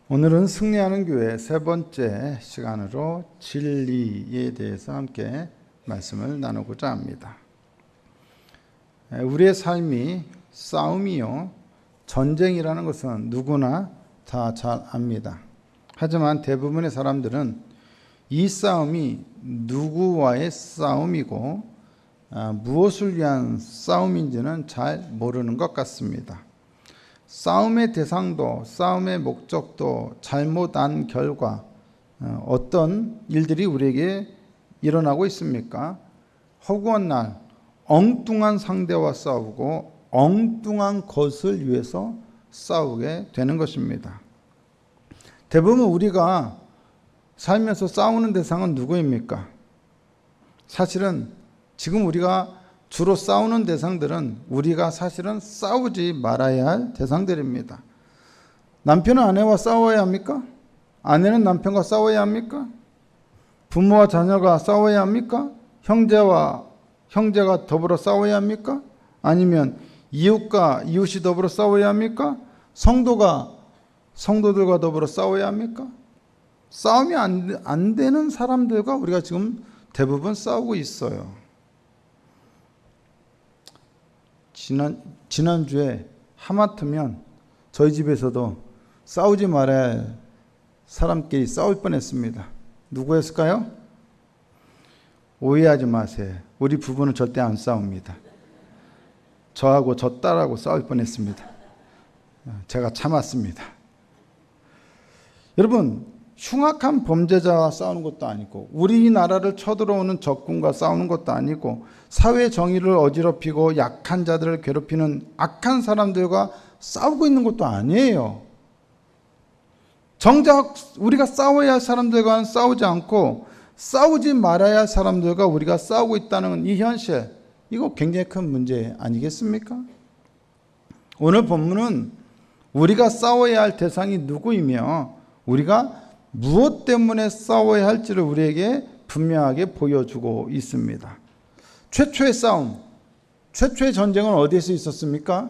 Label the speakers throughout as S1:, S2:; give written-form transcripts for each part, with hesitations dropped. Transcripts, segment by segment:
S1: 오늘은 승리하는 교회 세 번째 시간으로 진리에 대해서 함께 말씀을 나누고자 합니다. 우리의 삶이 싸움이요, 전쟁이라는 것은 누구나 다 잘 압니다. 하지만 대부분의 사람들은 이 싸움이 누구와의 싸움이고 무엇을 위한 싸움인지는 잘 모르는 것 같습니다. 싸움의 대상도 싸움의 목적도 잘못한 결과 어떤 일들이 우리에게 일어나고 있습니까? 허구한 날 엉뚱한 상대와 싸우고 엉뚱한 것을 위해서 싸우게 되는 것입니다. 대부분 우리가 살면서 싸우는 대상은 누구입니까? 사실은 지금 우리가 주로 싸우는 대상들은 우리가 사실은 싸우지 말아야 할 대상들입니다. 남편은 아내와 싸워야 합니까? 아내는 남편과 싸워야 합니까? 부모와 자녀가 싸워야 합니까? 형제가 더불어 싸워야 합니까? 아니면 이웃과 이웃이 더불어 싸워야 합니까? 성도들과 더불어 싸워야 합니까? 싸움이 안 되는 사람들과 우리가 지금 대부분 싸우고 있어요. 지난주에 하마터면 저희 집에서도 싸우지 말아야 할 사람끼리 싸울 뻔했습니다. 누구였을까요? 오해하지 마세요. 우리 부부는 절대 안 싸웁니다. 저하고 저 딸하고 싸울 뻔했습니다. 제가 참았습니다. 여러분, 흉악한 범죄자와 싸우는 것도 아니고 우리나라를 쳐들어오는 적군과 싸우는 것도 아니고 사회 정의를 어지럽히고 약한 자들을 괴롭히는 악한 사람들과 싸우고 있는 것도 아니에요. 정작 우리가 싸워야 할 사람들과는 싸우지 않고 싸우지 말아야 할 사람들과 우리가 싸우고 있다는 이 현실, 이거 굉장히 큰 문제 아니겠습니까? 오늘 본문은 우리가 싸워야 할 대상이 누구이며 우리가 무엇 때문에 싸워야 할지를 우리에게 분명하게 보여주고 있습니다. 최초의 싸움, 최초의 전쟁은 어디에서 있었습니까?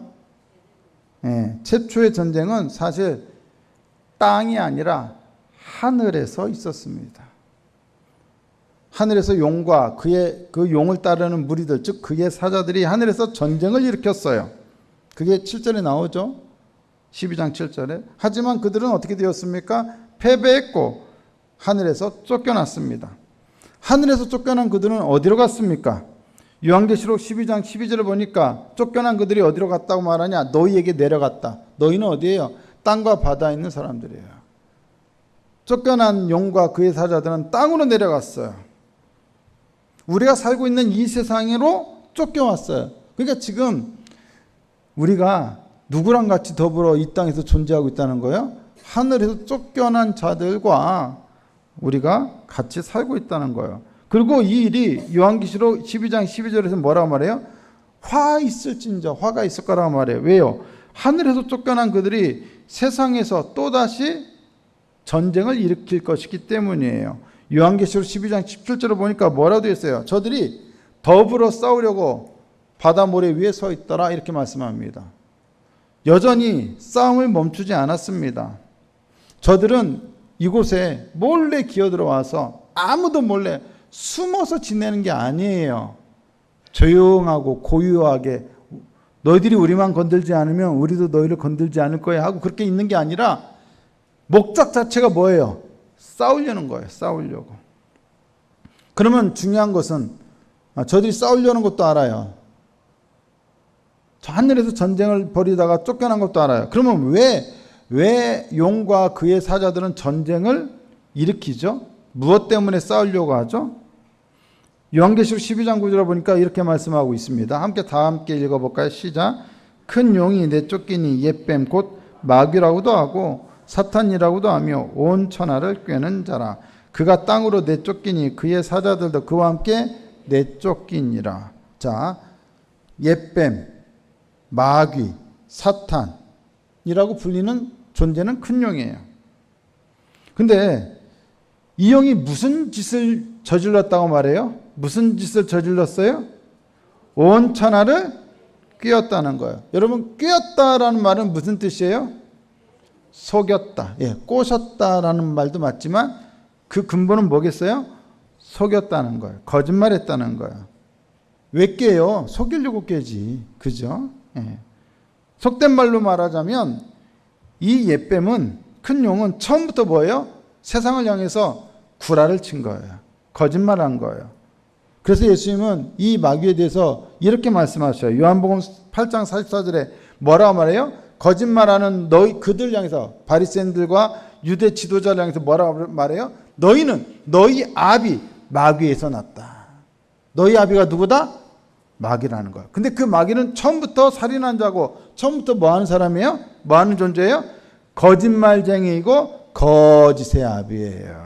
S1: 최초의 전쟁은 사실 땅이 아니라 하늘에서 있었습니다. 하늘에서 용과 그 용을 따르는 무리들, 즉 그의 사자들이 하늘에서 전쟁을 일으켰어요. 그게 7절에 나오죠. 12장 7절에. 하지만 그들은 어떻게 되었습니까? 패배했고 하늘에서 쫓겨났습니다. 하늘에서 쫓겨난 그들은 어디로 갔습니까? 요한계시록 12장 12절을 보니까 쫓겨난 그들이 어디로 갔다고 말하냐? 너희에게 내려갔다. 너희는 어디예요? 땅과 바다에 있는 사람들이에요. 쫓겨난 용과 그의 사자들은 땅으로 내려갔어요. 우리가 살고 있는 이 세상으로 쫓겨왔어요. 그러니까 지금 우리가 누구랑 같이 더불어 이 땅에서 존재하고 있다는 거예요? 하늘에서 쫓겨난 자들과 우리가 같이 살고 있다는 거예요. 그리고 이 일이 요한계시록 12장 12절에서 뭐라고 말해요? 화 있을진저, 화가 있을 거라고 말해요. 왜요? 하늘에서 쫓겨난 그들이 세상에서 또다시 전쟁을 일으킬 것이기 때문이에요. 요한계시록 12장 17절을 보니까 뭐라고 되어 있어요? 저들이 더불어 싸우려고 바다 모래 위에 서 있더라, 이렇게 말씀합니다. 여전히 싸움을 멈추지 않았습니다. 저들은 이곳에 몰래 기어들어와서 아무도 몰래 숨어서 지내는 게 아니에요. 조용하고 고요하게 너희들이 우리만 건들지 않으면 우리도 너희를 건들지 않을 거야 하고 그렇게 있는 게 아니라 목적 자체가 뭐예요? 싸우려는 거예요. 싸우려고. 그러면 중요한 것은 저들이 싸우려는 것도 알아요. 하늘에서 전쟁을 벌이다가 쫓겨난 것도 알아요. 그러면 왜 용과 그의 사자들은 전쟁을 일으키죠? 무엇 때문에 싸우려고 하죠? 요한계시록 12장 9절을 보니까 이렇게 말씀하고 있습니다. 다 함께 읽어볼까요? 시작. 큰 용이 내쫓기니 옛뱀 곧 마귀라고도 하고 사탄이라고도 하며 온 천하를 꿰는 자라. 그가 땅으로 내쫓기니 그의 사자들도 그와 함께 내쫓기니라. 자, 옛뱀, 마귀, 사탄이라고 불리는 존재는 큰 용이에요. 근데 이 용이 무슨 짓을 저질렀다고 말해요? 무슨 짓을 저질렀어요? 온 천하를 꿰었다는 거예요. 여러분, 꿰었다라는 말은 무슨 뜻이에요? 속였다. 예, 꼬셨다라는 말도 맞지만 그 근본은 뭐겠어요? 속였다는 거예요. 거짓말했다는 거예요. 왜 깨요? 속이려고 깨지. 그죠? 예. 속된 말로 말하자면 이 옛뱀은, 큰 용은 처음부터 뭐예요? 세상을 향해서 구라를 친 거예요. 거짓말한 거예요. 그래서 예수님은 이 마귀에 대해서 이렇게 말씀하셔요. 요한복음 8장 44절에 뭐라고 말해요? 거짓말하는 너희 그들 향해서, 바리새인들과 유대 지도자를 향해서 뭐라고 말해요? 너희는 너희 아비 마귀에서 났다. 너희 아비가 누구다? 마귀라는 거예요. 근데 그 마귀는 처음부터 살인한 자고 처음부터 뭐 하는 사람이에요? 뭐 하는 존재예요? 거짓말쟁이이고 거짓의 아비예요.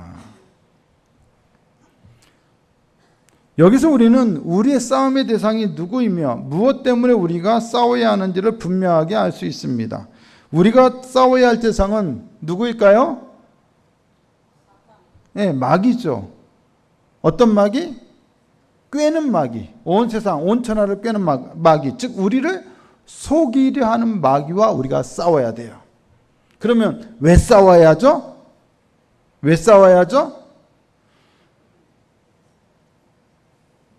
S1: 여기서 우리는 우리의 싸움의 대상이 누구이며 무엇 때문에 우리가 싸워야 하는지를 분명하게 알 수 있습니다. 우리가 싸워야 할 대상은 누구일까요? 네, 마귀죠. 어떤 마귀? 꿰는 마귀. 온 세상, 온 천하를 꿰는 마귀. 즉 우리를 속이려 하는 마귀와 우리가 싸워야 돼요. 그러면 왜 싸워야죠? 왜 싸워야죠?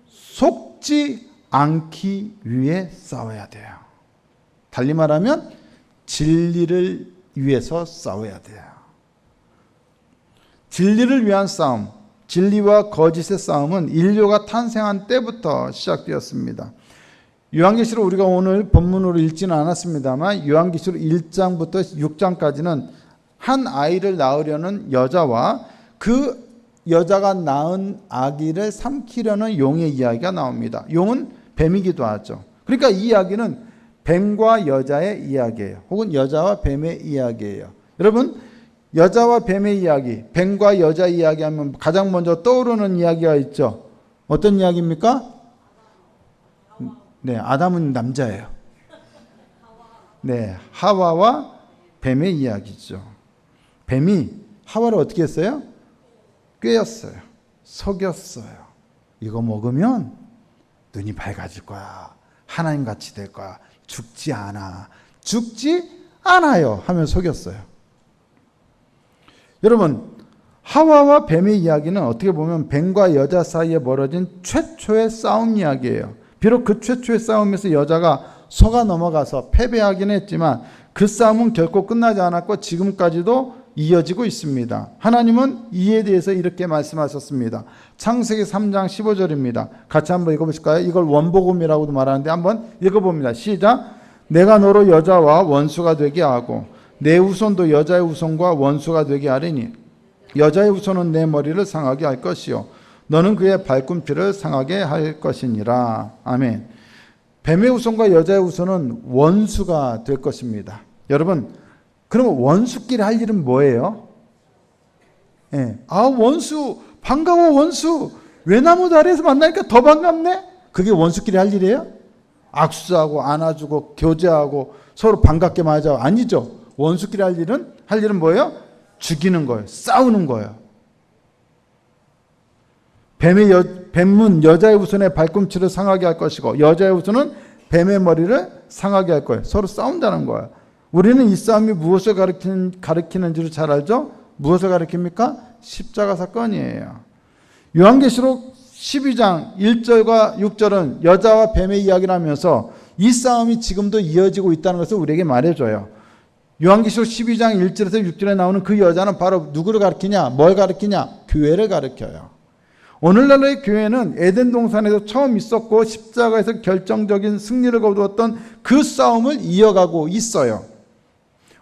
S1: 속지 않기 위해 싸워야 돼요. 달리 말하면 진리를 위해서 싸워야 돼요. 진리를 위한 싸움, 진리와 거짓의 싸움은 인류가 탄생한 때부터 시작되었습니다. 요한계시록 우리가 오늘 본문으로 읽지는 않았습니다만 요한계시록 1장부터 6장까지는 한 아이를 낳으려는 여자와 그 여자가 낳은 아기를 삼키려는 용의 이야기가 나옵니다. 용은 뱀이기도 하죠. 그러니까 이 이야기는 뱀과 여자의 이야기예요. 혹은 여자와 뱀의 이야기예요. 여러분, 여자와 뱀의 이야기, 뱀과 여자 이야기하면 가장 먼저 떠오르는 이야기가 있죠. 어떤 이야기입니까? 네, 아담은 남자예요. 네, 하와와 뱀의 이야기죠. 뱀이 하와를 어떻게 했어요? 꿰었어요. 속였어요. 이거 먹으면 눈이 밝아질 거야. 하나님같이 될 거야. 죽지 않아. 죽지 않아요. 하면 속였어요. 여러분, 하와와 뱀의 이야기는 어떻게 보면 뱀과 여자 사이에 벌어진 최초의 싸움 이야기예요. 비록 그 최초의 싸움에서 여자가 속아 넘어가서 패배하긴 했지만 그 싸움은 결코 끝나지 않았고 지금까지도 이어지고 있습니다. 하나님은 이에 대해서 이렇게 말씀하셨습니다. 창세기 3장 15절입니다. 같이 한번 읽어보실까요? 이걸 원복음이라고도 말하는데 한번 읽어봅니다. 시작. 내가 너로 여자와 원수가 되게 하고 내 후손도 여자의 후손과 원수가 되게 하리니 여자의 후손은 내 머리를 상하게 할 것이요 너는 그의 발꿈치를 상하게 할 것이니라. 아멘. 뱀의 후손과 여자의 후손은 원수가 될 것입니다. 여러분, 그러면 원수끼리 할 일은 뭐예요? 예. 아, 원수, 반가워, 원수. 외나무 다리에서 만나니까 더 반갑네? 그게 원수끼리 할 일이에요? 악수하고, 안아주고, 교제하고, 서로 반갑게 맞아. 아니죠. 원수끼리 할 일은 뭐예요? 죽이는 거예요. 싸우는 거예요. 뱀은 여자의 후손의 발꿈치를 상하게 할 것이고, 여자의 후손은 뱀의 머리를 상하게 할 거예요. 서로 싸운다는 거예요. 우리는 이 싸움이 무엇을 가리키는지를 잘 알죠? 무엇을 가리킵니까? 십자가 사건이에요. 요한계시록 12장 1절과 6절은 여자와 뱀의 이야기를 하면서 이 싸움이 지금도 이어지고 있다는 것을 우리에게 말해줘요. 요한계시록 12장 1절에서 6절에 나오는 그 여자는 바로 누구를 가리키냐? 뭘 가리키냐? 교회를 가리켜요. 오늘날의 교회는 에덴 동산에서 처음 있었고 십자가에서 결정적인 승리를 거두었던 그 싸움을 이어가고 있어요.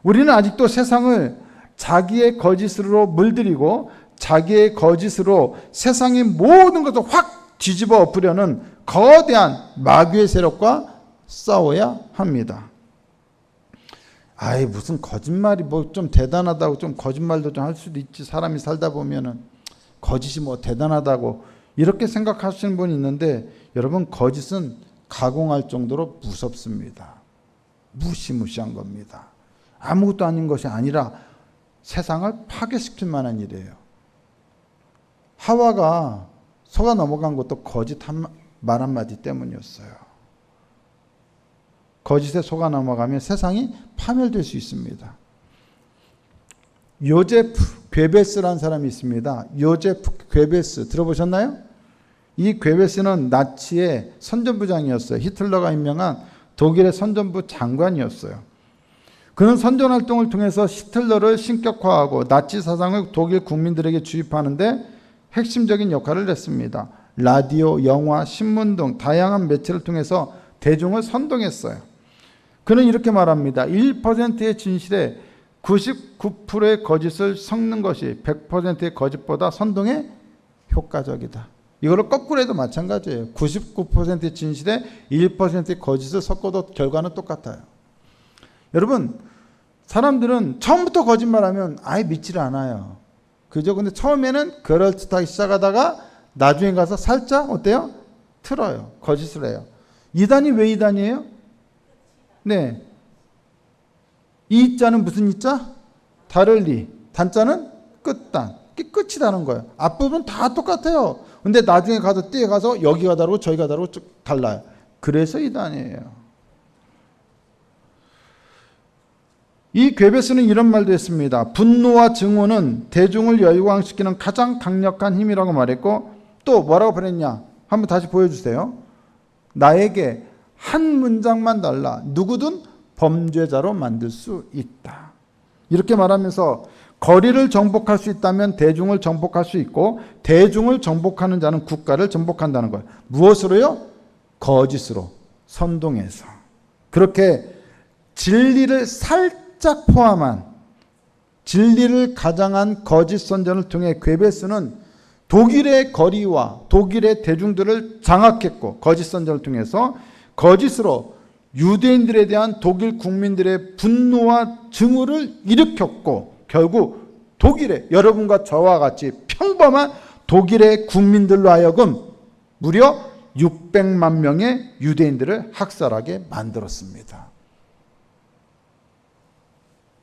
S1: 우리는 아직도 세상을 자기의 거짓으로 물들이고 자기의 거짓으로 세상의 모든 것을 확 뒤집어 엎으려는 거대한 마귀의 세력과 싸워야 합니다. 아이, 무슨 거짓말이 뭐 좀 대단하다고, 좀 거짓말도 좀 할 수도 있지. 사람이 살다 보면은 거짓이 뭐 대단하다고 이렇게 생각하시는 분이 있는데, 여러분, 거짓은 가공할 정도로 무섭습니다. 무시무시한 겁니다. 아무것도 아닌 것이 아니라 세상을 파괴시킬 만한 일이에요. 하와가 속아 넘어간 것도 거짓 말 한마디 때문이었어요. 거짓에 속아 넘어가면 세상이 파멸될 수 있습니다. 요제프 괴베스라는 사람이 있습니다. 요제프 괴베스 들어보셨나요? 이 괴베스는 나치의 선전부장이었어요. 히틀러가 임명한 독일의 선전부 장관이었어요. 그는 선전활동을 통해서 히틀러를 신격화하고 나치 사상을 독일 국민들에게 주입하는데 핵심적인 역할을 했습니다. 라디오, 영화, 신문 등 다양한 매체를 통해서 대중을 선동했어요. 그는 이렇게 말합니다. 1%의 진실에 99%의 거짓을 섞는 것이 100%의 거짓보다 선동에 효과적이다. 이거를 거꾸로 해도 마찬가지예요. 99%의 진실에 1%의 거짓을 섞어도 결과는 똑같아요. 여러분, 사람들은 처음부터 거짓말하면 아예 믿지를 않아요. 그죠? 근데 처음에는 그럴듯하게 시작하다가 나중에 가서 살짝 어때요? 틀어요. 거짓을 해요. 이단이 왜 이단이에요? 네. 이 자는 무슨 이자? 다를 리. 단자는 끝단. 끝이라는 거예요. 앞부분 다 똑같아요. 근데 나중에 가서 뛰어가서 여기가 다르고 저기가 다르고 달라요. 그래서 이단이에요. 이 괴베스는 이런 말도 했습니다. 분노와 증오는 대중을 열광시키는 가장 강력한 힘이라고 말했고 또 뭐라고 말했냐? 한번 다시 보여주세요. 나에게 한 문장만 달라 누구든 범죄자로 만들 수 있다. 이렇게 말하면서 거리를 정복할 수 있다면 대중을 정복할 수 있고 대중을 정복하는 자는 국가를 정복한다는 거예요. 무엇으로요? 거짓으로, 선동해서. 그렇게 진리를 살짝 포함한 진리를 가장한 거짓 선전을 통해 괴베스는 독일의 거리와 독일의 대중들을 장악했고 거짓 선전을 통해서 거짓으로 유대인들에 대한 독일 국민들의 분노와 증오를 일으켰고 결국 독일의 여러분과 저와 같이 평범한 독일의 국민들로 하여금 무려 600만 명의 유대인들을 학살하게 만들었습니다.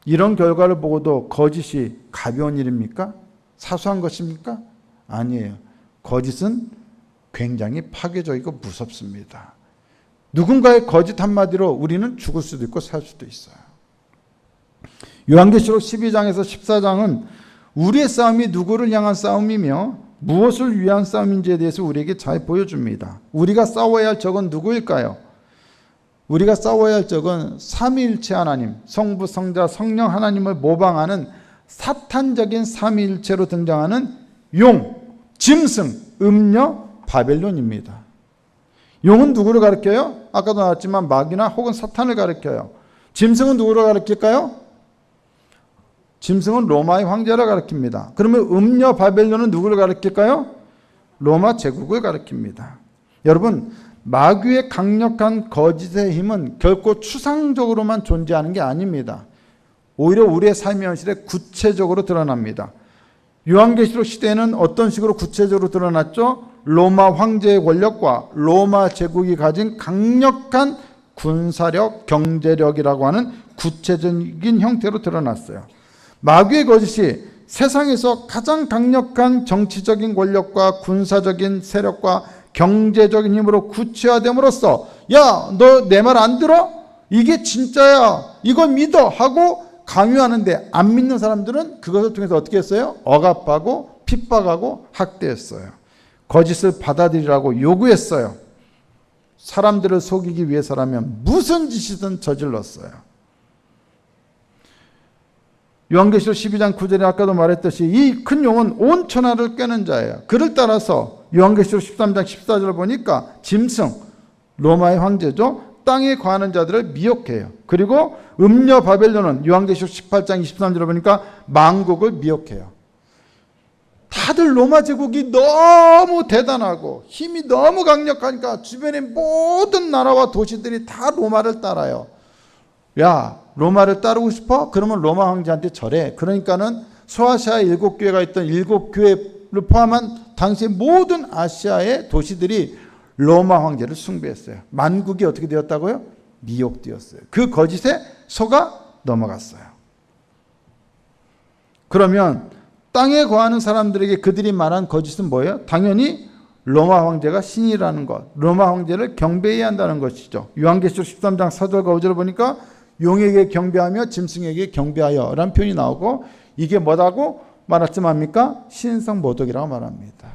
S1: 이런 결과를 보고도 거짓이 가벼운 일입니까? 사소한 것입니까? 아니에요. 거짓은 굉장히 파괴적이고 무섭습니다. 누군가의 거짓 한마디로 우리는 죽을 수도 있고 살 수도 있어요. 요한계시록 12장에서 14장은 우리의 싸움이 누구를 향한 싸움이며 무엇을 위한 싸움인지에 대해서 우리에게 잘 보여줍니다. 우리가 싸워야 할 적은 누구일까요? 우리가 싸워야 할 적은 삼위일체 하나님, 성부, 성자, 성령 하나님을 모방하는 사탄적인 삼위일체로 등장하는 용, 짐승, 음녀, 바벨론입니다. 용은 누구를 가리켜요? 아까도 나왔지만 마귀나 혹은 사탄을 가리켜요. 짐승은 누구를 가리킬까요? 짐승은 로마의 황제를 가리킵니다. 그러면 음녀 바벨론은 누구를 가리킬까요? 로마 제국을 가리킵니다. 여러분, 마귀의 강력한 거짓의 힘은 결코 추상적으로만 존재하는 게 아닙니다. 오히려 우리의 삶의 현실에 구체적으로 드러납니다. 요한계시록 시대에는 어떤 식으로 구체적으로 드러났죠? 로마 황제의 권력과 로마 제국이 가진 강력한 군사력, 경제력이라고 하는 구체적인 형태로 드러났어요. 마귀의 거짓이 세상에서 가장 강력한 정치적인 권력과 군사적인 세력과 경제적인 힘으로 구체화됨으로써 야, 너 내 말 안 들어? 이게 진짜야. 이걸 믿어. 하고 강요하는데 안 믿는 사람들은 그것을 통해서 어떻게 했어요? 억압하고 핍박하고 학대했어요. 거짓을 받아들이라고 요구했어요. 사람들을 속이기 위해서라면 무슨 짓이든 저질렀어요. 요한계시록 12장 9절에 아까도 말했듯이 이 큰 용은 온 천하를 꿰는 자예요. 그를 따라서 요한계시록 13장 14절을 보니까 짐승, 로마의 황제죠. 땅에 거하는 자들을 미혹해요. 그리고 음녀 바벨론은 요한계시록 18장 23절을 보니까 만국을 미혹해요. 다들 로마 제국이 너무 대단하고 힘이 너무 강력하니까 주변의 모든 나라와 도시들이 다 로마를 따라요. 야, 로마를 따르고 싶어? 그러면 로마 황제한테 절해. 그러니까는 소아시아에 7교회가 있던 7교회를 포함한 당시 모든 아시아의 도시들이 로마 황제를 숭배했어요. 만국이 어떻게 되었다고요? 미혹되었어요. 그 거짓에 속아 넘어갔어요. 그러면 땅에 거하는 사람들에게 그들이 말한 거짓은 뭐예요? 당연히 로마 황제가 신이라는 것, 로마 황제를 경배해야 한다는 것이죠. 요한계시록 13장 4절과 5절을 보니까 용에게 경배하며 짐승에게 경배하여 라는 표현이 나오고 이게 뭐라고 말씀합니까? 신성 모독이라고 말합니다.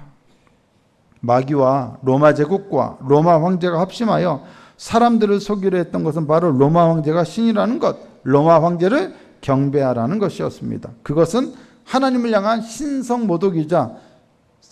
S1: 마귀와 로마 제국과 로마 황제가 합심하여 사람들을 속이려 했던 것은 바로 로마 황제가 신이라는 것, 로마 황제를 경배하라는 것이었습니다. 그것은 하나님을 향한 신성 모독이자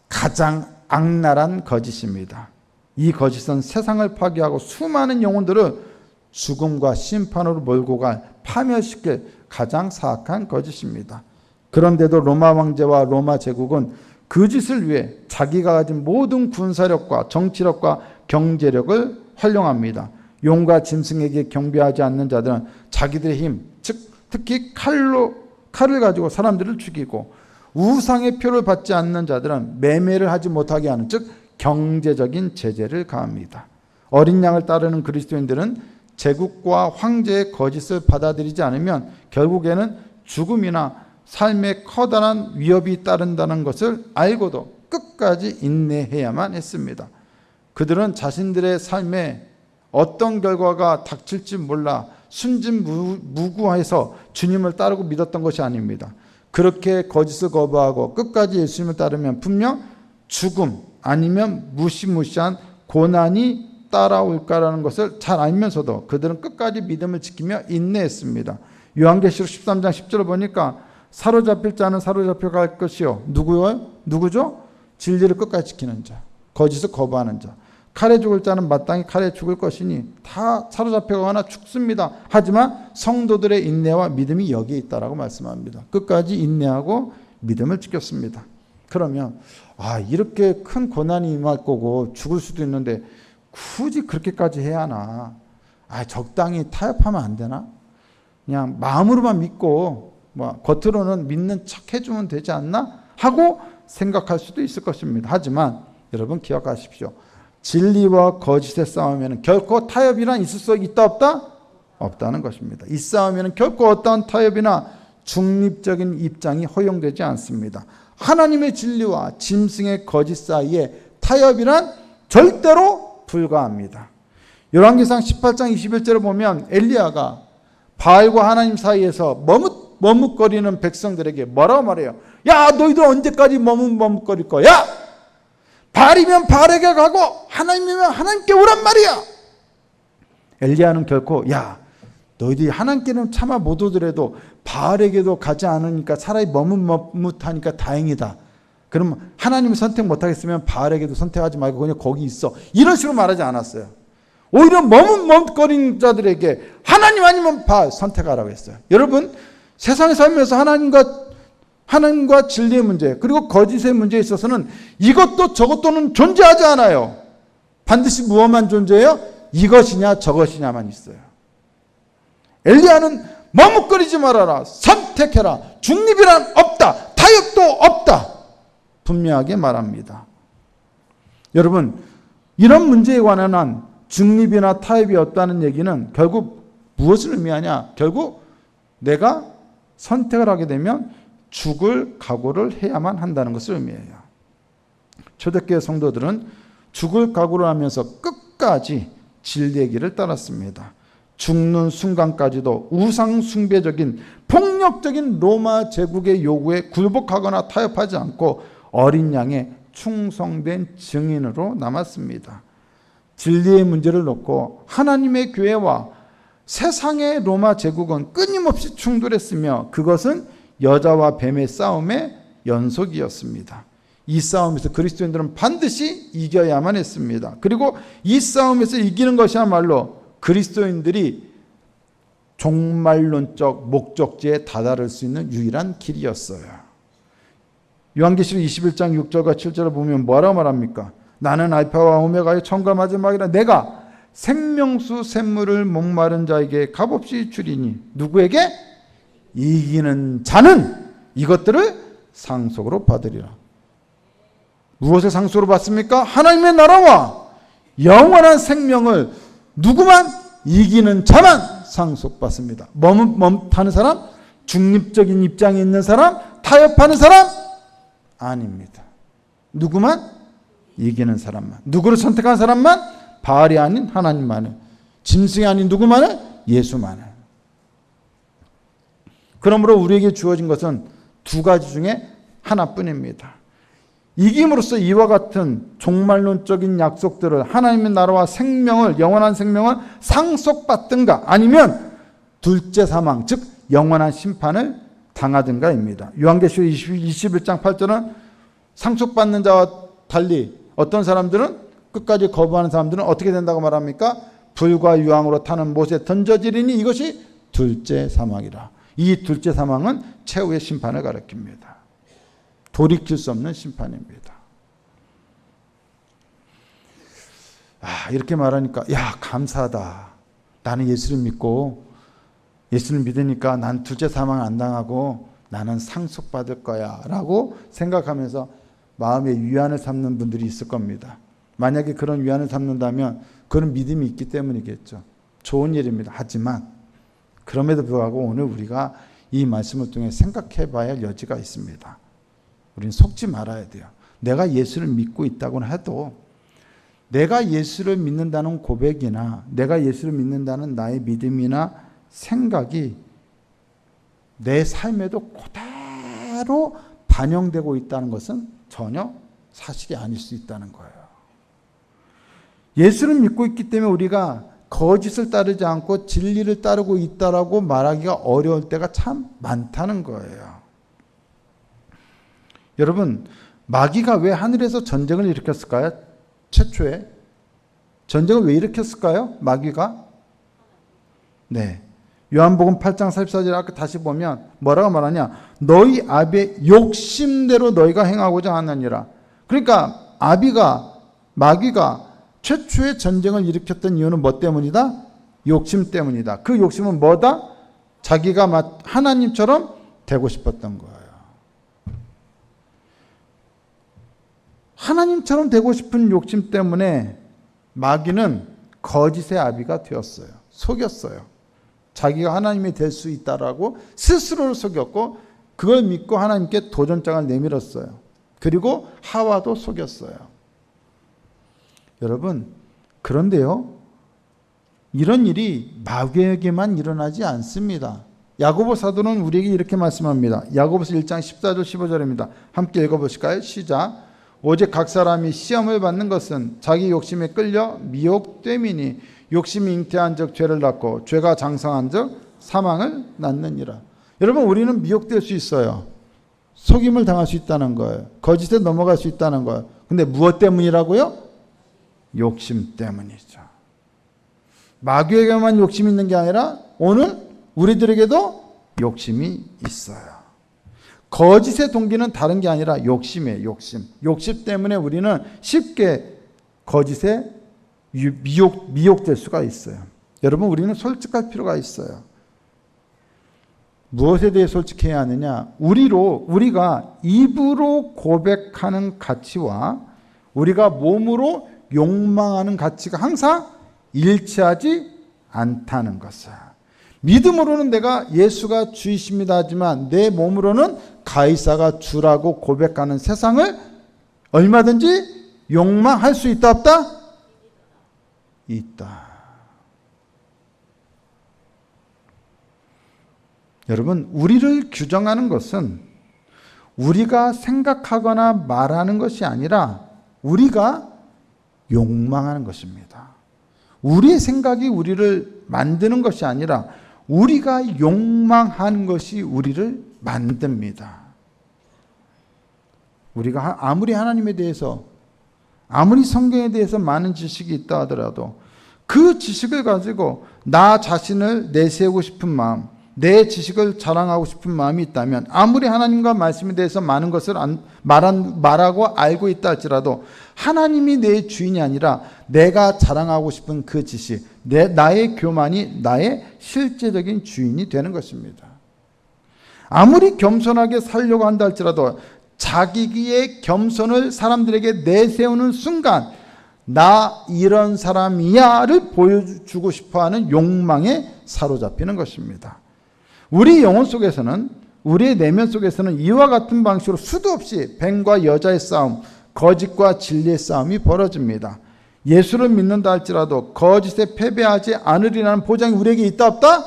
S1: 가장 악랄한 거짓입니다. 이 거짓은 세상을 파괴하고 수많은 영혼들을 죽음과 심판으로 몰고 갈 파멸시킬 가장 사악한 거짓입니다. 그런데도 로마 황제와 로마 제국은 그 짓을 위해 자기가 가진 모든 군사력과 정치력과 경제력을 활용합니다. 용과 짐승에게 경배하지 않는 자들은 자기들의 힘, 즉 특히 칼을 가지고 사람들을 죽이고, 우상의 표를 받지 않는 자들은 매매를 하지 못하게 하는, 즉 경제적인 제재를 가합니다. 어린 양을 따르는 그리스도인들은 제국과 황제의 거짓을 받아들이지 않으면 결국에는 죽음이나 삶에 커다란 위협이 따른다는 것을 알고도 끝까지 인내해야만 했습니다. 그들은 자신들의 삶에 어떤 결과가 닥칠지 몰라 순진무구해서 주님을 따르고 믿었던 것이 아닙니다. 그렇게 거짓을 거부하고 끝까지 예수님을 따르면 분명 죽음 아니면 무시무시한 고난이 따라올 거라는 것을 잘 알면서도 그들은 끝까지 믿음을 지키며 인내했습니다. 요한계시록 13장 10절을 보니까 사로잡힐 자는 사로잡혀갈 것이요. 누구죠? 진리를 끝까지 지키는 자, 거짓을 거부하는 자. 칼에 죽을 자는 마땅히 칼에 죽을 것이니 다 사로잡혀가거나 죽습니다. 하지만 성도들의 인내와 믿음이 여기에 있다라고 말씀합니다. 끝까지 인내하고 믿음을 지켰습니다. 그러면 이렇게 큰 고난이 임할 거고 죽을 수도 있는데 굳이 그렇게까지 해야 하나? 적당히 타협하면 안 되나? 그냥 마음으로만 믿고 겉으로는 믿는 척 해주면 되지 않나? 하고 생각할 수도 있을 것입니다. 하지만 여러분 기억하십시오. 진리와 거짓의 싸움에는 결코 타협이란 있을 수 있다 없다? 없다는 것입니다. 이 싸움에는 결코 어떠한 타협이나 중립적인 입장이 허용되지 않습니다. 하나님의 진리와 짐승의 거짓 사이에 타협이란 절대로 불가합니다. 열왕기상 18장 21절을 보면 엘리야가 바알과 하나님 사이에서 머뭇거리는 백성들에게 뭐라고 말해요? 야, 너희들 언제까지 머뭇거릴 거야? 바알이면 바알에게 가고 하나님이면 하나님께 오란 말이야. 엘리야는 결코 너희들이 하나님께는 차마 못 오더라도 바알에게도 가지 않으니까 차라리 머뭇하니까 다행이다. 그럼 하나님을 선택 못하겠으면 바알에게도 선택하지 말고 그냥 거기 있어. 이런 식으로 말하지 않았어요. 오히려 머뭇거리는 자들에게 하나님 아니면 바알 선택하라고 했어요. 여러분, 세상에 살면서 하나님과 진리의 문제 그리고 거짓의 문제에 있어서는 이것도 저것도는 존재하지 않아요. 반드시 무엇만 존재해요? 이것이냐 저것이냐만 있어요. 엘리야는 머뭇거리지 말아라. 선택해라. 중립이란 없다. 타협도 없다. 분명하게 말합니다. 여러분, 이런 문제에 관한 중립이나 타협이 없다는 얘기는 결국 무엇을 의미하냐? 결국 내가 선택을 하게 되면 죽을 각오를 해야만 한다는 것을 의미해요. 초대교회 성도들은 죽을 각오를 하면서 끝까지 진리의 길을 따랐습니다. 죽는 순간까지도 우상 숭배적인 폭력적인 로마 제국의 요구에 굴복하거나 타협하지 않고 어린 양의 충성된 증인으로 남았습니다. 진리의 문제를 놓고 하나님의 교회와 세상의 로마 제국은 끊임없이 충돌했으며 그것은 여자와 뱀의 싸움의 연속이었습니다. 이 싸움에서 그리스도인들은 반드시 이겨야만 했습니다. 그리고 이 싸움에서 이기는 것이야말로 그리스도인들이 종말론적 목적지에 다다를 수 있는 유일한 길이었어요. 요한계시록 21장 6절과 7절을 보면 뭐라고 말합니까? 나는 알파와 오메가의 처음과 마지막이라 내가 생명수 샘물을 목마른 자에게 값없이 주리니 누구에게? 이기는 자는 이것들을 상속으로 받으리라. 무엇을 상속으로 받습니까? 하나님의 나라와 영원한 생명을 누구만? 이기는 자만 상속받습니다. 머뭇하는 사람? 중립적인 입장에 있는 사람? 타협하는 사람? 아닙니다. 누구만? 이기는 사람만. 누구를 선택한 사람만? 바알이 아닌 하나님만을. 짐승이 아닌 누구만을? 예수만을. 그러므로 우리에게 주어진 것은 두 가지 중에 하나뿐입니다. 이김으로써 이와 같은 종말론적인 약속들을 하나님의 나라와 생명을 영원한 생명을 상속받든가 아니면 둘째 사망 즉 영원한 심판을 당하든가입니다. 요한계시록 21장 8절은 상속받는 자와 달리 어떤 사람들은 끝까지 거부하는 사람들은 어떻게 된다고 말합니까? 불과 유황으로 타는 못에 던져지리니 이것이 둘째 사망이라. 이 둘째 사망은 최후의 심판을 가리킵니다. 돌이킬 수 없는 심판입니다. 이렇게 말하니까 감사하다. 나는 예수를 믿고 예수를 믿으니까 난 둘째 사망 안 당하고 나는 상속받을 거야 라고 생각하면서 마음의 위안을 삼는 분들이 있을 겁니다. 만약에 그런 위안을 삼는다면 그런 믿음이 있기 때문이겠죠. 좋은 일입니다. 하지만 그럼에도 불구하고 오늘 우리가 이 말씀을 통해 생각해 봐야 할 여지가 있습니다. 우리는 속지 말아야 돼요. 내가 예수를 믿고 있다고는 해도 내가 예수를 믿는다는 고백이나 내가 예수를 믿는다는 나의 믿음이나 생각이 내 삶에도 그대로 반영되고 있다는 것은 전혀 사실이 아닐 수 있다는 거예요. 예수를 믿고 있기 때문에 우리가 거짓을 따르지 않고 진리를 따르고 있다라고 말하기가 어려울 때가 참 많다는 거예요. 여러분, 마귀가 왜 하늘에서 전쟁을 일으켰을까요? 최초에 전쟁을 왜 일으켰을까요? 마귀가? 네. 요한복음 8장 44절 아까 다시 보면 뭐라고 말하냐? 너희 아비의 욕심대로 너희가 행하고자 하느니라. 그러니까 마귀가 최초의 전쟁을 일으켰던 이유는 뭐 때문이다? 욕심 때문이다. 그 욕심은 뭐다? 자기가 하나님처럼 되고 싶었던 거예요. 하나님처럼 되고 싶은 욕심 때문에 마귀는 거짓의 아비가 되었어요. 속였어요. 자기가 하나님이 될 수 있다라고 스스로를 속였고 그걸 믿고 하나님께 도전장을 내밀었어요. 그리고 하와도 속였어요. 여러분, 그런데요, 이런 일이 마귀에게만 일어나지 않습니다. 야고보 사도는 우리에게 이렇게 말씀합니다. 야고보서 1장 14절 15절입니다. 함께 읽어보실까요? 시작. 오직 각 사람이 시험을 받는 것은 자기 욕심에 끌려 미혹됨이니 욕심이 잉태한 적 죄를 낳고 죄가 장성한 적 사망을 낳느니라. 여러분, 우리는 미혹될 수 있어요. 속임을 당할 수 있다는 거예요. 거짓에 넘어갈 수 있다는 거예요. 근데 무엇 때문이라고요? 욕심 때문이죠. 마귀에게만 욕심이 있는 게 아니라 오늘 우리들에게도 욕심이 있어요. 거짓의 동기는 다른 게 아니라 욕심이에요. 욕심 때문에 우리는 쉽게 거짓에 미혹될 수가 있어요. 여러분, 우리는 솔직할 필요가 있어요. 무엇에 대해 솔직해야 하느냐? 우리가 입으로 고백하는 가치와 우리가 몸으로 욕망하는 가치가 항상 일치하지 않다는 것을. 믿음으로는 내가 예수가 주이십니다 하지만 내 몸으로는 가이사가 주라고 고백하는 세상을 얼마든지 욕망할 수 있다 없다? 있다. 여러분, 우리를 규정하는 것은 우리가 생각하거나 말하는 것이 아니라 우리가 욕망하는 것입니다. 우리의 생각이 우리를 만드는 것이 아니라 우리가 욕망하는 것이 우리를 만듭니다. 우리가 아무리 하나님에 대해서, 아무리 성경에 대해서 많은 지식이 있다 하더라도 그 지식을 가지고 나 자신을 내세우고 싶은 마음, 내 지식을 자랑하고 싶은 마음이 있다면 아무리 하나님과 말씀에 대해서 많은 것을 말하고 알고 있다 할지라도 하나님이 내 주인이 아니라 내가 자랑하고 싶은 그 지식, 나의 교만이 나의 실제적인 주인이 되는 것입니다. 아무리 겸손하게 살려고 한다 할지라도 자기의 겸손을 사람들에게 내세우는 순간 나 이런 사람이야를 보여주고 싶어하는 욕망에 사로잡히는 것입니다. 우리 영혼 속에서는, 우리의 내면 속에서는 이와 같은 방식으로 수도 없이 뱀과 여자의 싸움, 거짓과 진리의 싸움이 벌어집니다. 예수를 믿는다 할지라도 거짓에 패배하지 않으리라는 보장이 우리에게 있다 없다?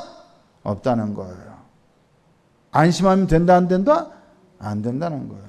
S1: 없다는 거예요. 안심하면 된다 안 된다? 안 된다는 거예요.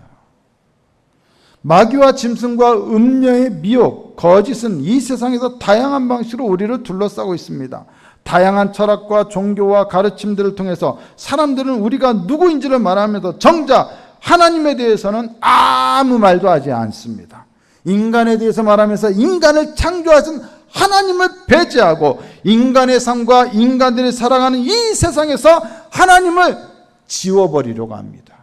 S1: 마귀와 짐승과 음녀의 미혹, 거짓은 이 세상에서 다양한 방식으로 우리를 둘러싸고 있습니다. 다양한 철학과 종교와 가르침들을 통해서 사람들은 우리가 누구인지를 말하면서 정작 하나님에 대해서는 아무 말도 하지 않습니다. 인간에 대해서 말하면서 인간을 창조하신 하나님을 배제하고 인간의 삶과 인간들이 살아가는 이 세상에서 하나님을 지워버리려고 합니다.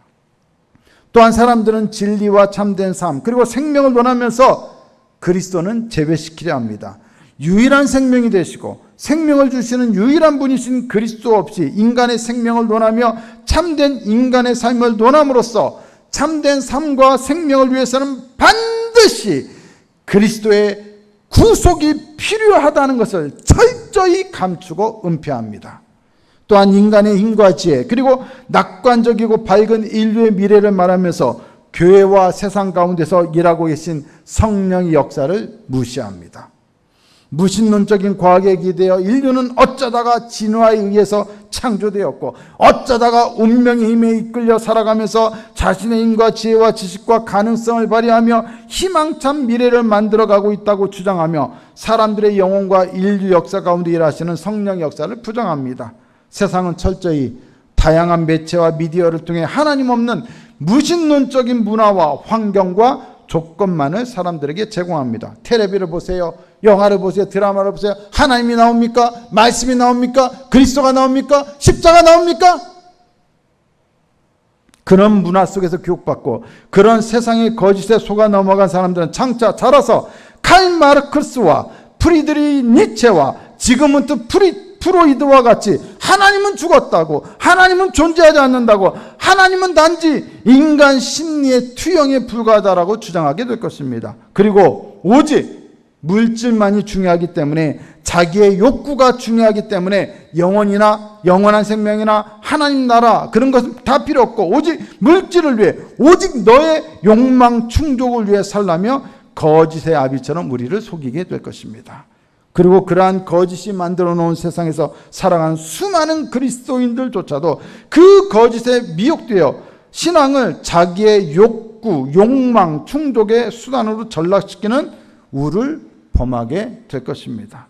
S1: 또한 사람들은 진리와 참된 삶 그리고 생명을 원하면서 그리스도는 제외시키려 합니다. 유일한 생명이 되시고 생명을 주시는 유일한 분이신 그리스도 없이 인간의 생명을 논하며 참된 인간의 삶을 논함으로써 참된 삶과 생명을 위해서는 반드시 그리스도의 구속이 필요하다는 것을 철저히 감추고 은폐합니다. 또한 인간의 힘과 지혜 그리고 낙관적이고 밝은 인류의 미래를 말하면서 교회와 세상 가운데서 일하고 계신 성령의 역사를 무시합니다. 무신론적인 과학에 기대어 인류는 어쩌다가 진화에 의해서 창조되었고 어쩌다가 운명의 힘에 이끌려 살아가면서 자신의 힘과 지혜와 지식과 가능성을 발휘하며 희망찬 미래를 만들어가고 있다고 주장하며 사람들의 영혼과 인류 역사 가운데 일하시는 성령의 역사를 부정합니다. 세상은 철저히 다양한 매체와 미디어를 통해 하나님 없는 무신론적인 문화와 환경과 조건만을 사람들에게 제공합니다. 텔레비를 보세요. 영화를 보세요. 드라마를 보세요. 하나님이 나옵니까? 말씀이 나옵니까? 그리스도가 나옵니까? 십자가 나옵니까? 그런 문화 속에서 교육받고 그런 세상의 거짓에 속아 넘어간 사람들은 장차 자라서 칼 마르크스와 프리드리히 니체와 지금은 또 프로이드와 같이 하나님은 죽었다고, 하나님은 존재하지 않는다고, 하나님은 단지 인간 심리의 투영에 불과하다라고 주장하게 될 것입니다. 그리고 오직 물질만이 중요하기 때문에, 자기의 욕구가 중요하기 때문에 영혼이나 영원한 생명이나 하나님 나라 그런 것은 다 필요 없고 오직 물질을 위해, 오직 너의 욕망 충족을 위해 살라며 거짓의 아비처럼 우리를 속이게 될 것입니다. 그리고 그러한 거짓이 만들어 놓은 세상에서 살아가는 수많은 그리스도인들조차도 그 거짓에 미혹되어 신앙을 자기의 욕구, 욕망, 충족의 수단으로 전락시키는 우를 범하게 될 것입니다.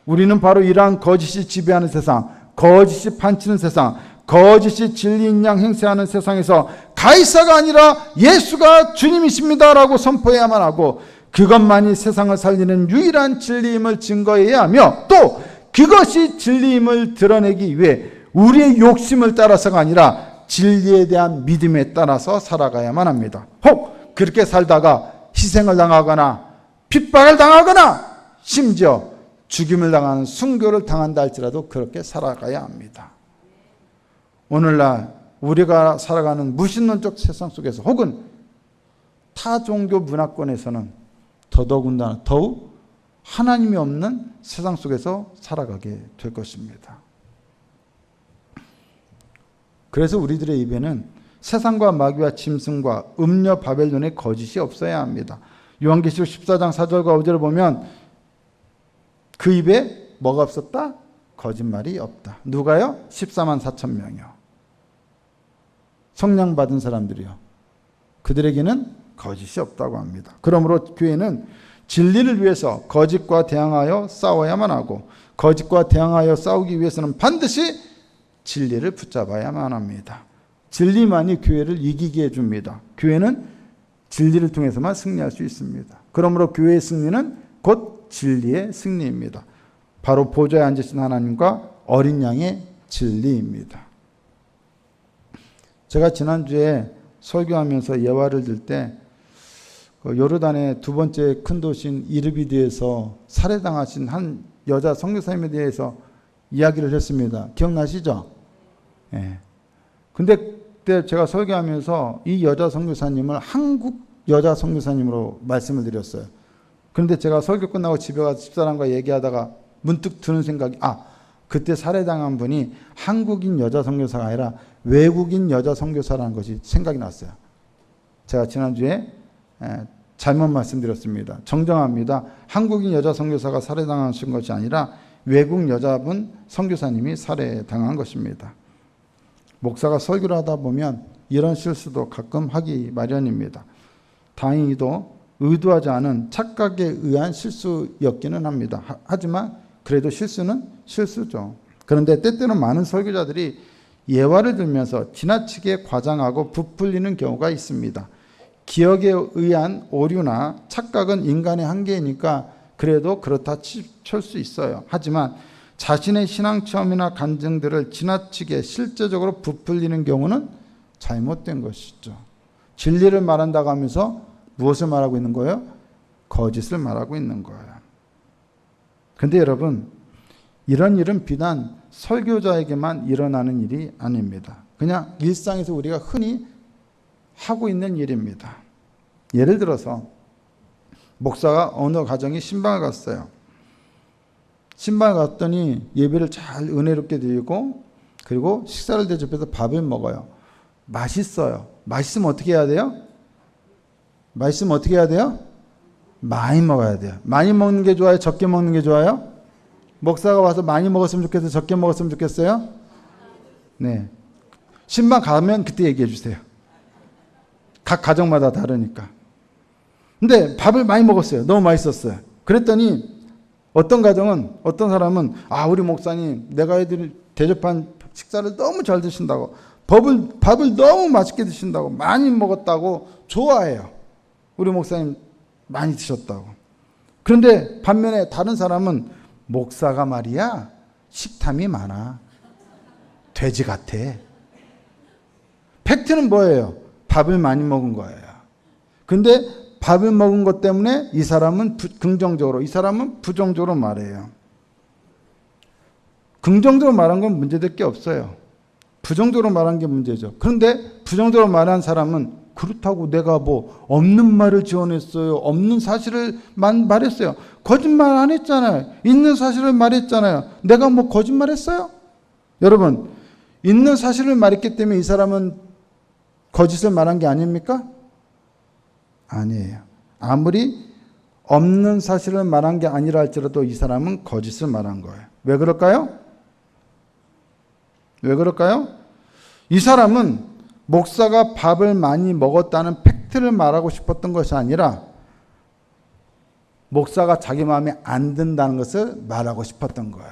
S1: 우리는 바로 이러한 거짓이 지배하는 세상, 거짓이 판치는 세상, 거짓이 진리인 양 행세하는 세상에서 가이사가 아니라 예수가 주님이십니다라고 선포해야만 하고, 그것만이 세상을 살리는 유일한 진리임을 증거해야 하며, 또 그것이 진리임을 드러내기 위해 우리의 욕심을 따라서가 아니라 진리에 대한 믿음에 따라서 살아가야만 합니다. 혹 그렇게 살다가 희생을 당하거나 핍박을 당하거나 심지어 죽임을 당하는 순교를 당한다 할지라도 그렇게 살아가야 합니다. 오늘날 우리가 살아가는 무신론적 세상 속에서 혹은 타 종교 문화권에서는 더더군다나 더욱 하나님이 없는 세상 속에서 살아가게 될 것입니다. 그래서 우리들의 입에는 세상과 마귀와 짐승과 음녀 바벨론의 거짓이 없어야 합니다. 요한계시록 14장 4절과 5절을 보면 그 입에 뭐가 없었다? 거짓말이 없다. 누가요? 14만 4천 명이요. 성령 받은 사람들이요. 그들에게는 거짓이 없다고 합니다. 그러므로 교회는 진리를 위해서 거짓과 대항하여 싸워야만 하고, 거짓과 대항하여 싸우기 위해서는 반드시 진리를 붙잡아야만 합니다. 진리만이 교회를 이기게 해줍니다. 교회는 진리를 통해서만 승리할 수 있습니다. 그러므로 교회의 승리는 곧 진리의 승리입니다. 바로 보좌에 앉으신 하나님과 어린 양의 진리입니다. 제가 지난주에 설교하면서 예화를 들 때 요르단의 두 번째 큰 도시인 이르비드에서 살해당하신 한 여자 선교사님에 대해서 이야기를 했습니다. 기억나시죠? 예. 근데 그때 제가 설교하면서 이 여자 선교사님을 한국 여자 선교사님으로 말씀을 드렸어요. 그런데 제가 설교 끝나고 집에 가서 집사람과 얘기하다가 문득 드는 생각이, 그때 살해당한 분이 한국인 여자 선교사가 아니라 외국인 여자 선교사라는 것이 생각이 났어요. 제가 지난주에 잘못 말씀드렸습니다. 정정합니다. 한국인 여자 선교사가 살해당하신 것이 아니라 외국 여자분 선교사님이 살해당한 것입니다. 목사가 설교를 하다 보면 이런 실수도 가끔 하기 마련입니다. 다행히도 의도하지 않은 착각에 의한 실수였기는 합니다. 하지만 그래도 실수는 실수죠. 그런데 때때로 많은 설교자들이 예화를 들면서 지나치게 과장하고 부풀리는 경우가 있습니다. 기억에 의한 오류나 착각은 인간의 한계이니까 그래도 그렇다 칠 수 있어요. 하지만 자신의 신앙 체험이나 간증들을 지나치게 실제적으로 부풀리는 경우는 잘못된 것이죠. 진리를 말한다고 하면서 무엇을 말하고 있는 거예요? 거짓을 말하고 있는 거예요. 그런데 여러분, 이런 일은 비단 설교자에게만 일어나는 일이 아닙니다. 그냥 일상에서 우리가 흔히 하고 있는 일입니다. 예를 들어서 목사가 어느 가정에 신방을 갔어요. 신방을 갔더니 예배를 잘 은혜롭게 드리고 그리고 식사를 대접해서 밥을 먹어요. 맛있어요. 맛있으면 어떻게 해야 돼요? 맛있으면 어떻게 해야 돼요? 많이 먹어야 돼요. 많이 먹는 게 좋아요? 적게 먹는 게 좋아요? 목사가 와서 많이 먹었으면 좋겠어요? 적게 먹었으면 좋겠어요? 네. 신방 가면 그때 얘기해 주세요. 각 가정마다 다르니까. 근데 밥을 많이 먹었어요. 너무 맛있었어요. 그랬더니 어떤 가정은, 어떤 사람은 우리 목사님 내가 애들이 대접한 식사를 너무 잘 드신다고, 밥을 너무 맛있게 드신다고, 많이 먹었다고 좋아해요. 우리 목사님 많이 드셨다고. 그런데 반면에 다른 사람은 목사가 말이야 식탐이 많아. 돼지 같아. 팩트는 뭐예요? 밥을 많이 먹은 거예요. 근데 밥을 먹은 것 때문에 이 사람은 긍정적으로, 이 사람은 부정적으로 말해요. 긍정적으로 말한 건 문제될 게 없어요. 부정적으로 말한 게 문제죠. 그런데 부정적으로 말한 사람은 그렇다고 내가 뭐 없는 말을 지어냈어요. 없는 사실을 말했어요. 거짓말 안 했잖아요. 있는 사실을 말했잖아요. 내가 뭐 거짓말했어요? 여러분, 있는 사실을 말했기 때문에 이 사람은 거짓을 말한 게 아닙니까? 아니에요. 아무리 없는 사실을 말한 게 아니라 할지라도 이 사람은 거짓을 말한 거예요. 왜 그럴까요? 왜 그럴까요? 이 사람은 목사가 밥을 많이 먹었다는 팩트를 말하고 싶었던 것이 아니라 목사가 자기 마음에 안 든다는 것을 말하고 싶었던 거예요.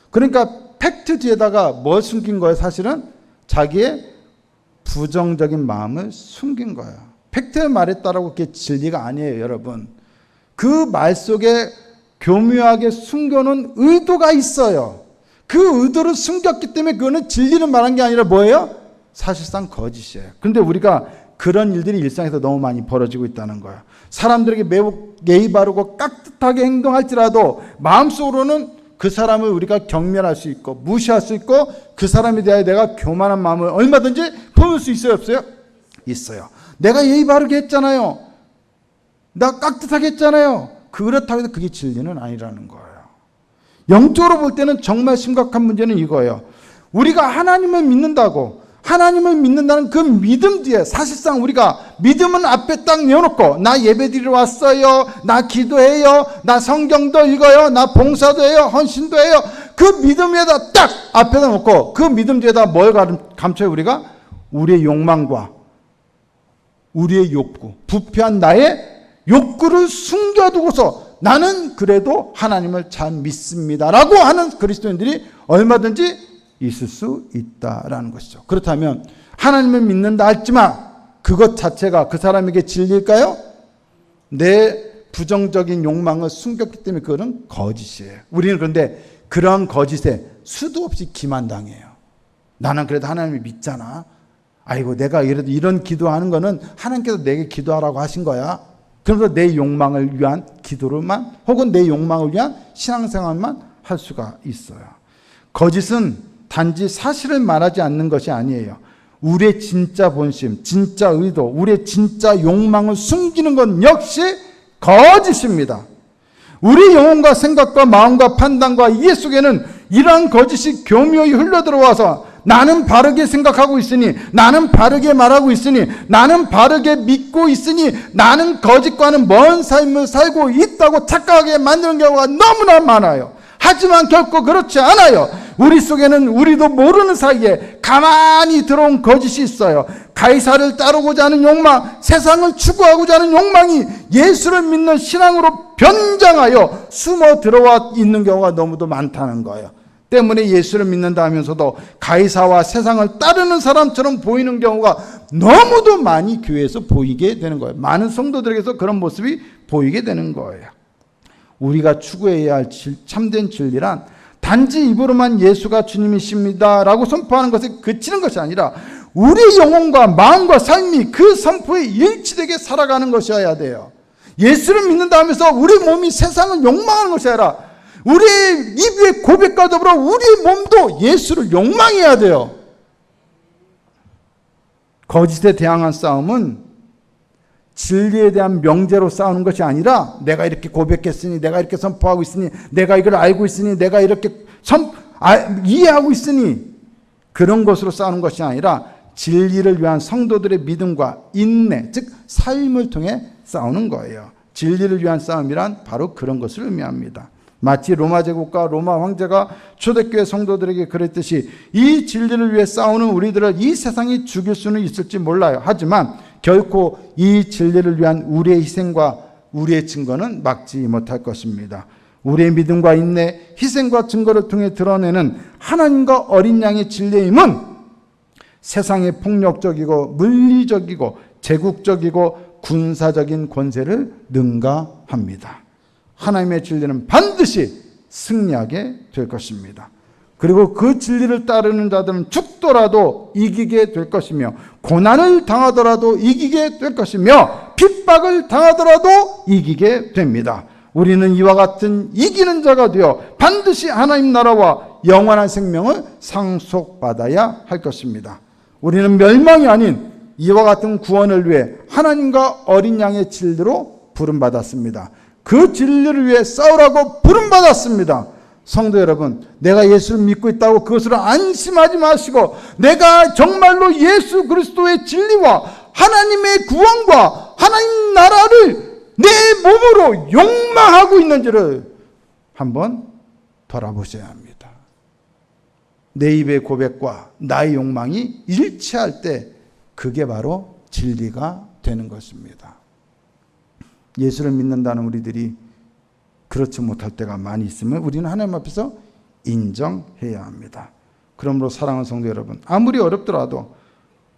S1: 그러니까 팩트 뒤에다가 뭘 숨긴 거예요? 사실은 자기의 부정적인 마음을 숨긴 거예요. 팩트를 말했다라고 그게 진리가 아니에요, 여러분. 그 말 속에 교묘하게 숨겨놓은 의도가 있어요. 그 의도를 숨겼기 때문에 그거는 진리를 말한 게 아니라 뭐예요? 사실상 거짓이에요. 그런데 우리가 그런 일들이 일상에서 너무 많이 벌어지고 있다는 거예요. 사람들에게 매우 예의 바르고 깍듯하게 행동할지라도 마음속으로는 그 사람을 우리가 경멸할 수 있고 무시할 수 있고 그 사람에 대하여 내가 교만한 마음을 얼마든지 품을 수 있어요, 없어요? 있어요. 내가 예의 바르게 했잖아요. 나 깍듯하게 했잖아요. 그렇다고 해서 그게 진리는 아니라는 거예요. 영적으로 볼 때는 정말 심각한 문제는 이거예요. 우리가 하나님을 믿는다고, 하나님을 믿는다는 그 믿음 뒤에 사실상 우리가 믿음은 앞에 딱 내어놓고 나 예배드리러 왔어요, 나 기도해요, 나 성경도 읽어요, 나 봉사도 해요, 헌신도 해요. 그 믿음에다 딱 앞에다 놓고 그 믿음 뒤에다 뭘 감춰요? 우리가 우리의 욕망과 우리의 욕구, 부패한 나의 욕구를 숨겨두고서 나는 그래도 하나님을 잘 믿습니다라고 하는 그리스도인들이 얼마든지 있을 수 있다라는 것이죠. 그렇다면 하나님을 믿는다 했지만 그것 자체가 그 사람에게 진리일까요? 내 부정적인 욕망을 숨겼기 때문에 그거는 거짓이에요. 우리는 그런데 그런 거짓에 수도 없이 기만당해요. 나는 그래도 하나님을 믿잖아. 아이고 내가 이런 기도하는 거는 하나님께서 내게 기도하라고 하신 거야. 그래서 내 욕망을 위한 기도로만 혹은 내 욕망을 위한 신앙생활만 할 수가 있어요. 거짓은 단지 사실을 말하지 않는 것이 아니에요. 우리의 진짜 본심, 진짜 의도, 우리의 진짜 욕망을 숨기는 건 역시 거짓입니다. 우리 영혼과 생각과 마음과 판단과 이해 속에는 이러한 거짓이 교묘히 흘러들어와서 나는 바르게 생각하고 있으니, 나는 바르게 말하고 있으니, 나는 바르게 믿고 있으니, 나는 거짓과는 먼 삶을 살고 있다고 착각하게 만드는 경우가 너무나 많아요. 하지만 결코 그렇지 않아요. 우리 속에는 우리도 모르는 사이에 가만히 들어온 거짓이 있어요. 가이사를 따르고자 하는 욕망, 세상을 추구하고자 하는 욕망이 예수를 믿는 신앙으로 변장하여 숨어 들어와 있는 경우가 너무도 많다는 거예요. 때문에 예수를 믿는다 하면서도 가이사와 세상을 따르는 사람처럼 보이는 경우가 너무도 많이 교회에서 보이게 되는 거예요. 많은 성도들에게서 그런 모습이 보이게 되는 거예요. 우리가 추구해야 할 참된 진리란 단지 입으로만 예수가 주님이십니다 라고 선포하는 것에 그치는 것이 아니라 우리의 영혼과 마음과 삶이 그 선포에 일치되게 살아가는 것이어야 돼요. 예수를 믿는다 하면서 우리 몸이 세상을 욕망하는 것이 아니라 우리의 입 위의 고백과 더불어 우리의 몸도 예수를 욕망해야 돼요. 거짓에 대항한 싸움은 진리에 대한 명제로 싸우는 것이 아니라 내가 이렇게 고백했으니, 내가 이렇게 선포하고 있으니, 내가 이걸 알고 있으니, 내가 이렇게 이해하고 있으니 그런 것으로 싸우는 것이 아니라 진리를 위한 성도들의 믿음과 인내, 즉 삶을 통해 싸우는 거예요. 진리를 위한 싸움이란 바로 그런 것을 의미합니다. 마치 로마 제국과 로마 황제가 초대교회 성도들에게 그랬듯이 이 진리를 위해 싸우는 우리들을 이 세상이 죽일 수는 있을지 몰라요. 하지만 결코 이 진리를 위한 우리의 희생과 우리의 증거는 막지 못할 것입니다. 우리의 믿음과 인내, 희생과 증거를 통해 드러내는 하나님과 어린 양의 진리의 힘은 세상의 폭력적이고 물리적이고 제국적이고 군사적인 권세를 능가합니다. 하나님의 진리는 반드시 승리하게 될 것입니다. 그리고 그 진리를 따르는 자들은 죽더라도 이기게 될 것이며 고난을 당하더라도 이기게 될 것이며 핍박을 당하더라도 이기게 됩니다. 우리는 이와 같은 이기는 자가 되어 반드시 하나님 나라와 영원한 생명을 상속받아야 할 것입니다. 우리는 멸망이 아닌 이와 같은 구원을 위해 하나님과 어린 양의 진리로 부름받았습니다. 그 진리를 위해 싸우라고 부름받았습니다. 성도 여러분, 내가 예수를 믿고 있다고 그것으로 안심하지 마시고 내가 정말로 예수 그리스도의 진리와 하나님의 구원과 하나님 나라를 내 몸으로 욕망하고 있는지를 한번 돌아보셔야 합니다. 내 입의 고백과 나의 욕망이 일치할 때 그게 바로 진리가 되는 것입니다. 예수를 믿는다는 우리들이 그렇지 못할 때가 많이 있으면 우리는 하나님 앞에서 인정해야 합니다. 그러므로 사랑하는 성도 여러분, 아무리 어렵더라도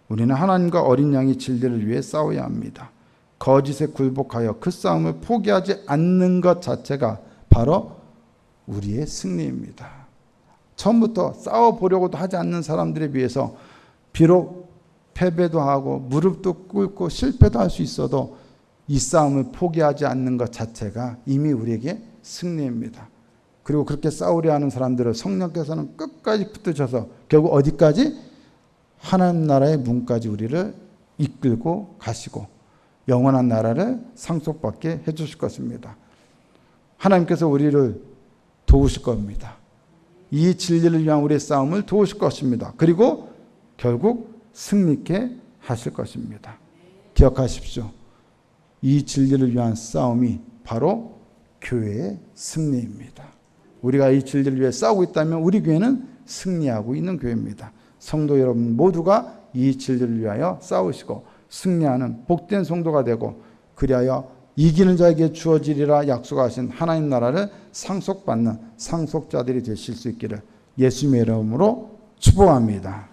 S1: 우리는 하나님과 어린 양의 진리를 위해 싸워야 합니다. 거짓에 굴복하여 그 싸움을 포기하지 않는 것 자체가 바로 우리의 승리입니다. 처음부터 싸워보려고도 하지 않는 사람들에 비해서 비록 패배도 하고 무릎도 꿇고 실패도 할 수 있어도 이 싸움을 포기하지 않는 것 자체가 이미 우리에게 승리입니다. 그리고 그렇게 싸우려 하는 사람들을 성령께서는 끝까지 붙드셔서 결국 어디까지? 하나님 나라의 문까지 우리를 이끌고 가시고 영원한 나라를 상속받게 해주실 것입니다. 하나님께서 우리를 도우실 겁니다. 이 진리를 위한 우리의 싸움을 도우실 것입니다. 그리고 결국 승리케 하실 것입니다. 기억하십시오. 이 진리를 위한 싸움이 바로 교회의 승리입니다. 우리가 이 진리를 위해 싸우고 있다면 우리 교회는 승리하고 있는 교회입니다. 성도 여러분 모두가 이 진리를 위하여 싸우시고 승리하는 복된 성도가 되고 그리하여 이기는 자에게 주어지리라 약속하신 하나님 나라를 상속받는 상속자들이 되실 수 있기를 예수님의 이름으로 축복합니다.